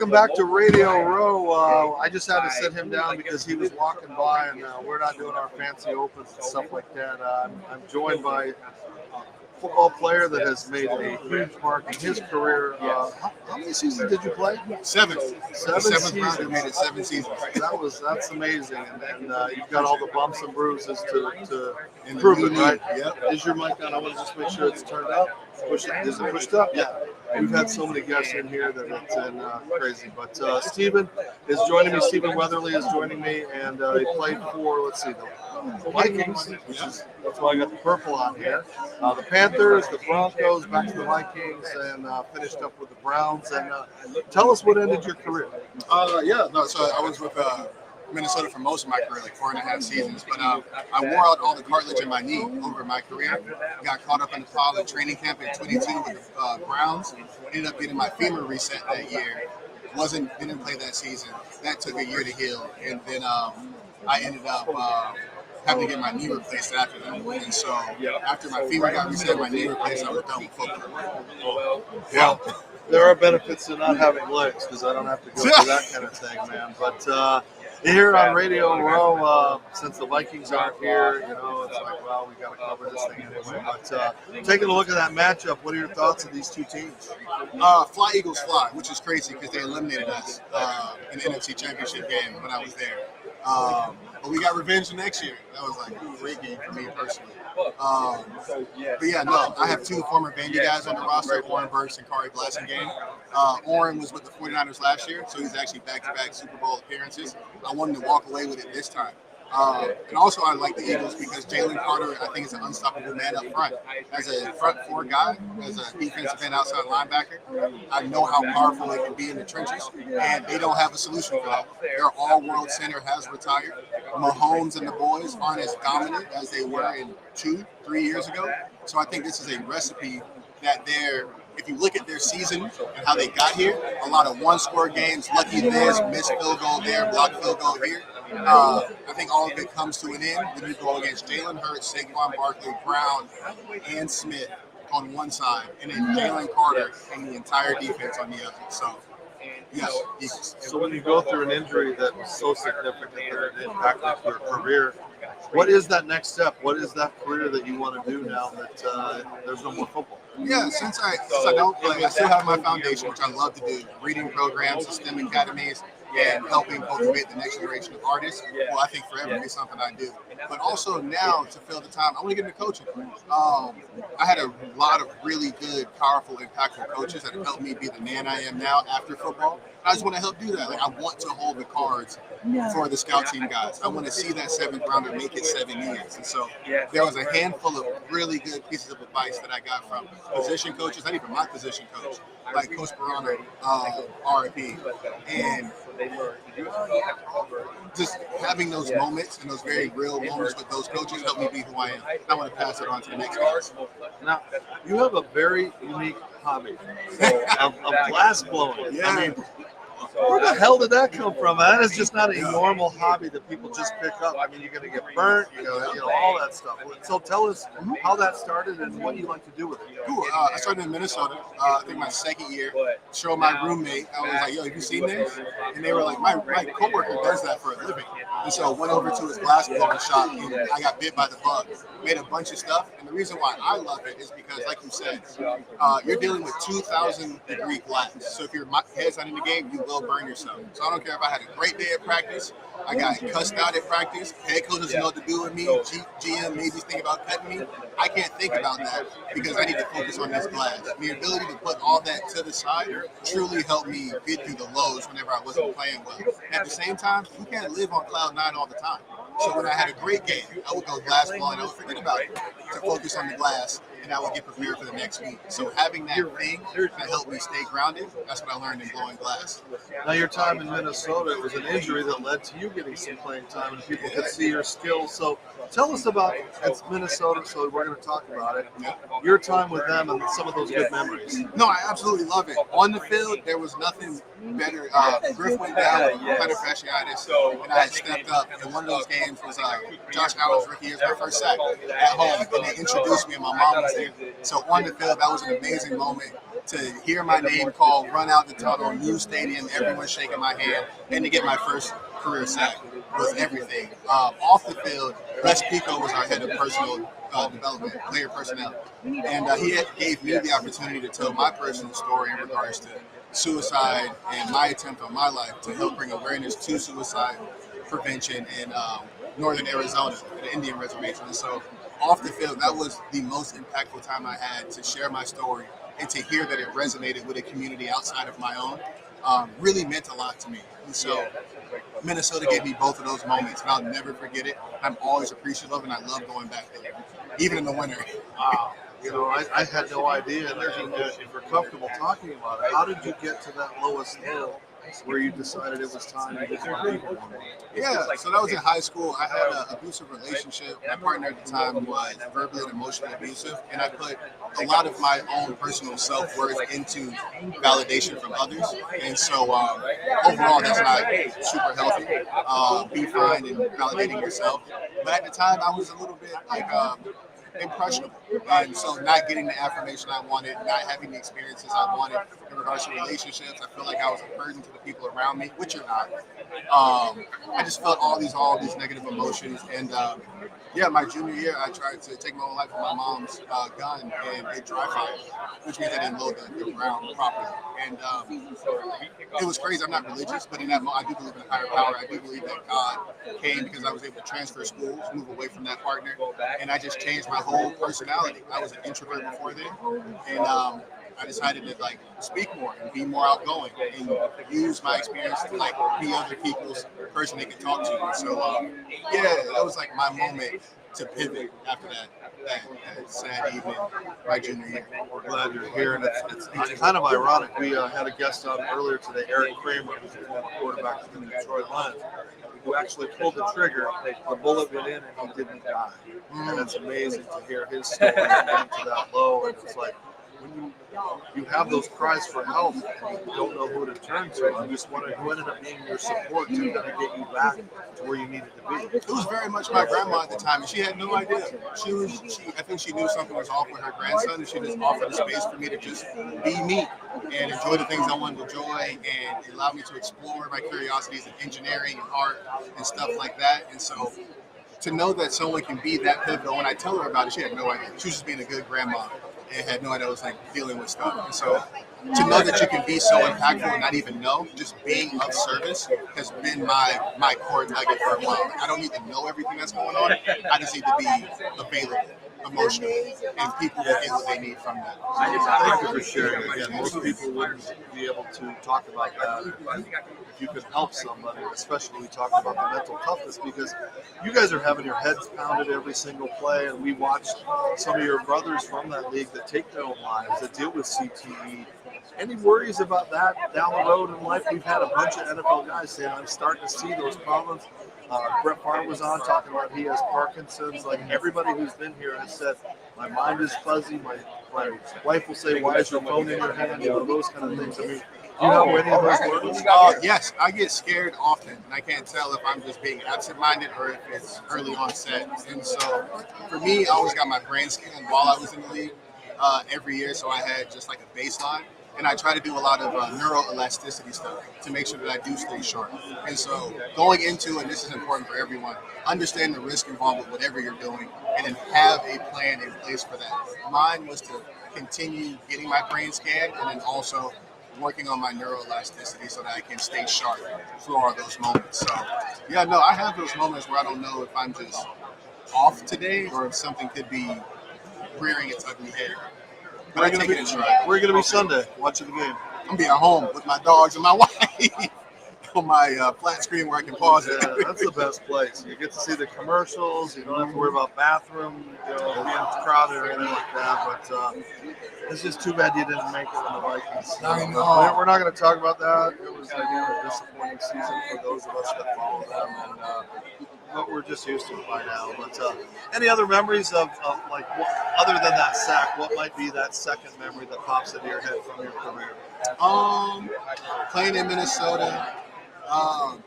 Welcome back to Radio Row. I just had to sit him down because he was walking by, and we're not doing our fancy opens and stuff like that. I'm joined by a football player that has made a huge mark in his career. How many seasons did you play? Seven. Seven Seventh seasons. rounder made it 7 seasons. That's amazing, and you've got all the bumps and bruises to In the prove new it, right? league, yep. Is your mic on? I want to just make sure it's turned up. Is it pushed up? Yeah. We've had so many guests in here that it's been crazy. But Stephen is joining me. Stephen Weatherly is joining me, and he played for, let's see, the Vikings, which is, that's why I got the purple on here. The Panthers, the Broncos, back to the Vikings, and finished up with the Browns. And tell us what ended your career. So I was with Minnesota for most of my career, like 4.5 seasons. But I wore out all the cartilage in my knee over my career. Got caught up in the pilot training camp at 22 with the Browns. Ended up getting my femur reset that year. Didn't play that season. That took a year to heal, and then I ended up having to get my knee replaced after that. And so after my femur got reset, my knee replaced, I was done with football. Yeah. There are benefits to not having legs because I don't have to go through that kind of thing, man. But here on Radio Row, since the Vikings aren't here, it's like, well, we got to cover this thing anyway. But taking a look at that matchup, what are your thoughts of these two teams? Fly Eagles fly, which is crazy because they eliminated us in the NFC Championship game when I was there. But we got revenge the next year. That was like a great game for me personally. I have two former Vandy guys on the roster, Oren Burks and Kari Blasingame. Oren was with the 49ers last year, so he's actually back-to-back Super Bowl appearances. I wanted to walk away with it this time. And also I like the Eagles because Jalen Carter, I think, is an unstoppable man up front. As a front four guy, as a defensive end outside linebacker, I know how powerful they can be in the trenches, and they don't have a solution for that. Their all-world center has retired. Mahomes and the boys aren't as dominant as they were in 2-3 years ago. So I think this is a recipe that if you look at their season and how they got here, a lot of one-score games, lucky this, missed field goal there, blocked field goal here. I think all of it comes to an end when you go against Jalen Hurts, Saquon Barkley, Brown, and Smith on one side, and then Jalen Carter and the entire defense on the other. So, yes, Eagles. So when you go through an injury that was so significant that it impacted your career, what is that next step? What is that career that you want to do now that there's no more football? Yeah, since I don't play, I still have my foundation, which I love to do, reading programs, STEM academies, and helping cultivate the next generation of artists. Well, I think forever be something I do. But also now, to fill the time, I want to get into coaching. I had a lot of really good, powerful, impactful coaches that have helped me be the man I am now after football. I just want to help do that. Like, I want to hold the cards for the scout team guys. I want to see that 7th rounder make it 7 years. And so there was a handful of really good pieces of advice that I got from position coaches, not even my position coach, like Coach Barano, RIP. And just having those moments and those very real moments with those coaches helped me be who I am. I want to pass it on to the next guys. Now, you have a very unique hobby of glass blowing. Yeah. I mean, where the hell did that come from? That is just not a normal hobby that people just pick up. I mean, you're going to get burnt, all that stuff. So tell us how that started and what you like to do with it. Cool. I started in Minnesota, I think my second year. Showed my roommate. I was like, yo, have you seen this? And they were like, my coworker does that for a living. And so I went over to his glass blowing shop and I got bit by the bug. Made a bunch of stuff. And the reason why I love it is because, like you said, you're dealing with 2,000-degree glass. So if your head's not in the game, you will burn yourself. So I don't care if I had a great day at practice, I got cussed out at practice, head coach doesn't know what to do with me, GM maybe think about cutting me. I can't think about that because I need to focus on this glass. The ability to put all that to the side truly helped me get through the lows whenever I wasn't playing well. At the same time, you can't live on cloud 9 all the time. So when I had a great game, I would go glass blowing, I would forget about it to focus on the glass, and I would get prepared for the next week. So having that thing that helped me stay grounded, that's what I learned in blowing glass. Now, your time in Minnesota, it was an injury that led to you getting some playing time, and people could see your skills. So tell us about, it's Minnesota, so we're going to talk about it. Your time with them and some of those good memories. No, I absolutely love it. On the field, there was nothing better. Griff went down with plantar fasciitis, and I had stepped up. And one of those games was Josh Allen's rookie year, my first sack at home. And they introduced me, and my mom was team. So on the field, that was an amazing moment to hear my name called, run out the tunnel, new stadium, everyone shaking my hand, and to get my first career sack was everything. Off the field, Les Pico was our head of personal development, player personnel, and gave me the opportunity to tell my personal story in regards to suicide and my attempt on my life to help bring awareness to suicide prevention in northern Arizona, the Indian reservation. And so off the field, that was the most impactful time I had to share my story and to hear that it resonated with a community outside of my own. Really meant a lot to me. And so Minnesota gave me both of those moments, and I'll never forget it. I'm always appreciative of it, and I love going back there, even in the winter. Wow. You know, I had no idea. And if you're comfortable talking about it, how did you get to that lowest low where you decided it was time to get more people? Yeah, so that was in high school. I had an abusive relationship. My partner at the time was verbally and emotionally abusive, and I put a lot of my own personal self-worth into validation from others. And so overall, that's not super healthy. Be fine and validating yourself. But at the time, I was a little bit like impressionable, and so not getting the affirmation I wanted, not having the experiences I wanted in regards to relationships. I feel like I was a burden to the people around me, which you're not. I just felt all these negative emotions, and my junior year, I tried to take my own life with my mom's gun, and it dry fired, which means I didn't load the ground properly. And it was crazy. I'm not religious, but in that moment, I do believe in a higher power. I do believe that God came because I was able to transfer schools, move away from that partner, and I just changed my whole personality. I was an introvert before then, and I decided to speak more and be more outgoing and use my experience to be other people's person they can talk to. And so that was my moment to pivot after that sad evening my junior year. We're glad you're here, and it's kind of ironic. We had a guest on earlier today, Eric Kramer, who's the former quarterback for the Detroit Lions, who actually pulled the trigger. The bullet went in, and he didn't die. And it's amazing to hear his story getting to that low. And it's like when you have those cries for help and you don't know who to turn to. I'm just wondering who ended up being your support to kind of get you back to where you needed to be. It was very much my grandma at the time, and she had no idea. I think she knew something was off with her grandson, and she just offered a space for me to just be me and enjoy the things I wanted to enjoy, and it allowed me to explore my curiosities in engineering and art and stuff like that. And so to know that someone can be that pivotal, when I tell her about it, she had no idea. She was just being a good grandma and had no idea I was dealing with stuff. And so to know that you can be so impactful and not even know, just being of service has been my core nugget for a while. I don't need to know everything that's going on. I just need to be available emotionally, and people will get what they need from that. Thank you for sharing. Again, most people wouldn't be able to talk about that if you could help somebody, especially we talk about the mental toughness, because you guys are having your heads pounded every single play, and we watched some of your brothers from that league that take their own lives, that deal with CTE. Any worries about that down the road in life? We've had a bunch of NFL guys saying, I'm starting to see those problems. Brett Favre was on talking about he has Parkinson's. Everybody who's been here has said, my mind is fuzzy. My wife will say, why is your phone in your hand? Those kind of things. I mean, do you have any of those worries? Yes, I get scared often, and I can't tell if I'm just being absent-minded or if it's early onset. And so for me, I always got my brain scanned while I was in the league every year, so I had just a baseline. And I try to do a lot of neuroelasticity stuff to make sure that I do stay sharp. And so going into, and this is important for everyone, understand the risk involved with whatever you're doing and then have a plan in place for that. Mine was to continue getting my brain scanned and then also working on my neuroelasticity so that I can stay sharp through all those moments. So I have those moments where I don't know if I'm just off today or if something could be rearing its ugly head. But I take it in stride. We're going to be Sunday watching the game. I'm going to be at home with my dogs and my wife on my flat screen where I can pause it. Yeah, that's the best place. You get to see the commercials. You don't have to worry about bathroom being crowded or anything like that. But it's just too bad you didn't make it in the Vikings. I know. We're not going to talk about that. It was a disappointing season for those of us that follow them. And but we're just used to it by now. But any other memories of other than that sack, what might be that second memory that pops into your head from your career? Playing in Minnesota,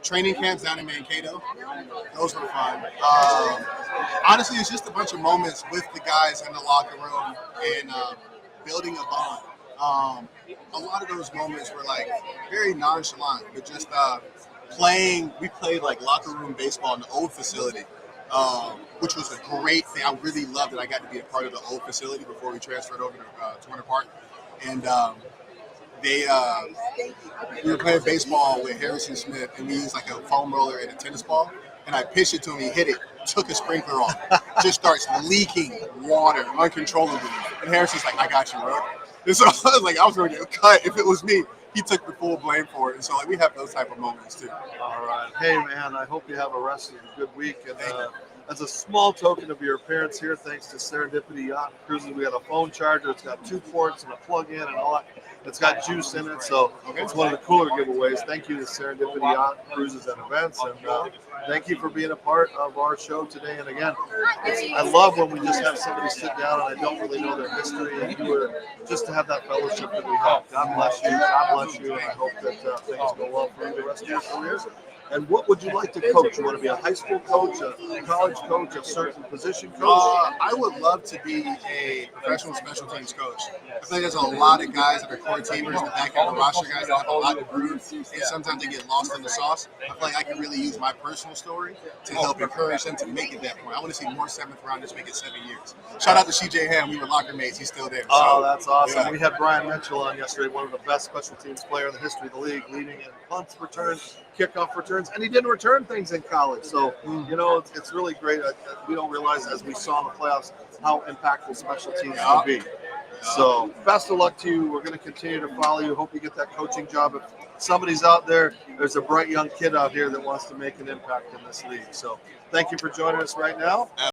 Training camps down in Mankato. Those were fun. Honestly, it's just a bunch of moments with the guys in the locker room and building a bond. A lot of those moments were like very nonchalant, but just playing. We played like locker room baseball in the old facility, which was a great thing. I really loved that I got to be a part of the old facility before we transferred over to Turner Park. And we were playing baseball with Harrison Smith, and we used like a foam roller and a tennis ball. And I pitched it to him, he hit it, took a sprinkler off, just starts leaking water uncontrollably. And Harrison's like, I got you, bro. And so I was like, I was ready to cut. If it was me, he took the full blame for it. And so like we have those type of moments too. All right. Hey, man, I hope you have a rest of a good week. And as a small token of your appearance here, thanks to Serendipity Yacht Cruises, we got a phone charger. It's got 2 ports and a plug-in and all that. It's got juice in it, so it's one of the cooler giveaways. Thank you to Serendipity Yacht Cruises and Events, and thank you for being a part of our show today. And again, I love when we just have somebody sit down and I don't really know their history, and just to have that fellowship that we have. God bless you. God bless you. And I hope that things go well for you the rest of your careers. And what would you like to coach? You want to be a high school coach, a college coach, a certain position coach? I would love to be a professional special teams coach. I think there's a lot of guys that are core teamers, the back end of the roster guys that have a lot to prove, and sometimes they get lost in the sauce. I feel like I can really use my personal story to help encourage them to make it that point. I want to see more 7th rounders make it 7 years. Shout out to CJ Ham. We were locker mates. He's still there. Oh, that's awesome. Yeah. We had Brian Mitchell on yesterday, one of the best special teams player in the history of the league, leading in punts returns, kickoff returns, and he didn't return things in college. So, you know, it's really great. We don't realize, as we saw in the playoffs, how impactful special teams can be. So, best of luck to you. We're going to continue to follow you. Hope you get that coaching job. If somebody's out there, there's a bright young kid out here that wants to make an impact in this league. So, thank you for joining us right now.